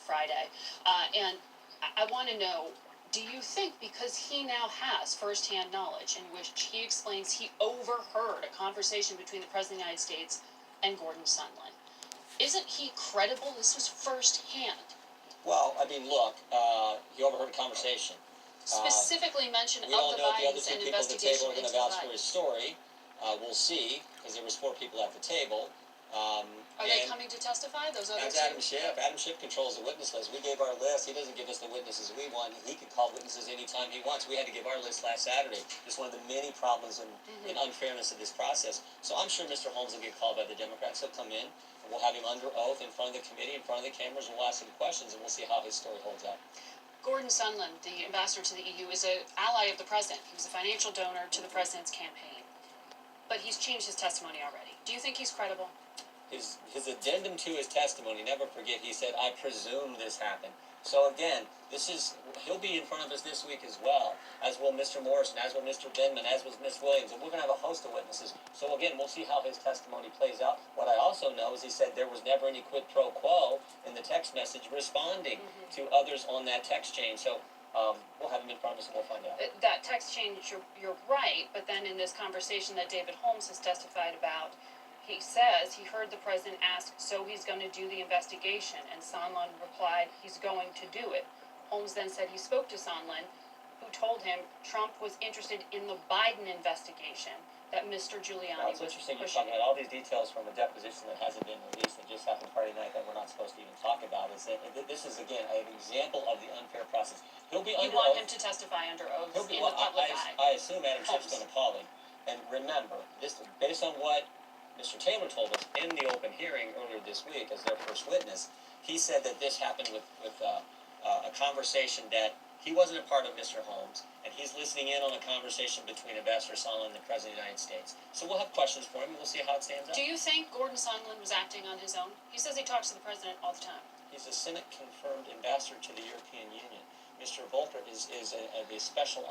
Friday. And I want to know, do you think because he now has firsthand knowledge in which he explains he overheard a conversation between the President of the United States and Gordon Sondland, isn't he credible? This was firsthand. Well, I mean, look, he overheard a conversation. Specifically mention of the Bidens and investigation. We don't know if the other two people at the table are going to vouch for his story. We'll see, because there was 4 people at the table. Are they coming to testify, those other That's two? Adam Schiff. Adam Schiff controls the witness list. We gave our list. He doesn't give us the witnesses we want. He can call witnesses anytime he wants. We had to give our list last Saturday. It's one of the many problems and unfairness of this process. So I'm sure Mr. Holmes will get called by the Democrats. He'll come in, and we'll have him under oath in front of the committee, in front of the cameras, and we'll ask him questions, and we'll see how his story holds up. Gordon Sondland, the ambassador to the EU, is an ally of the president. He was a financial donor to the president's campaign. But he's changed his testimony already. Do you think he's credible? His addendum to his testimony, never forget, he said, I presume this happened. So again, he'll be in front of us this week as well, as will Mr. Morrison, as will Mr. Vindman, as will Ms. Williams, and we're going to have a host of witnesses. So again, we'll see how his testimony plays out. What I also know is he said there was never any quid pro quo in the text message responding to others on that text chain. So we'll have him in front of us and we'll find out. That text chain, you're right, but then in this conversation that David Holmes has testified about, he says he heard the president ask, so he's going to do the investigation, and Sondland replied, he's going to do it. Holmes then said he spoke to Sondland, who told him Trump was interested in the Biden investigation that Mr. Giuliani was pushing. It's interesting you're pushing. talking about all these details from a deposition that hasn't been released that just happened Friday night that we're not supposed to even talk about. This is, again, an example of the unfair process. He'll be under oath. You want him to testify under oath in the public eye? I assume Adam Schiff's going to call him. And remember, this based on what Mr. Taylor told us in the open hearing earlier this week as their first witness, he said that this happened with a conversation that he wasn't a part of, Mr. Holmes, and he's listening in on a conversation between Ambassador Sondland and the President of the United States. So we'll have questions for him, and we'll see how it stands up. Do you think Gordon Sondland was acting on his own? He says he talks to the president all the time. He's a Senate-confirmed ambassador to the European Union. Mr. Volker is a special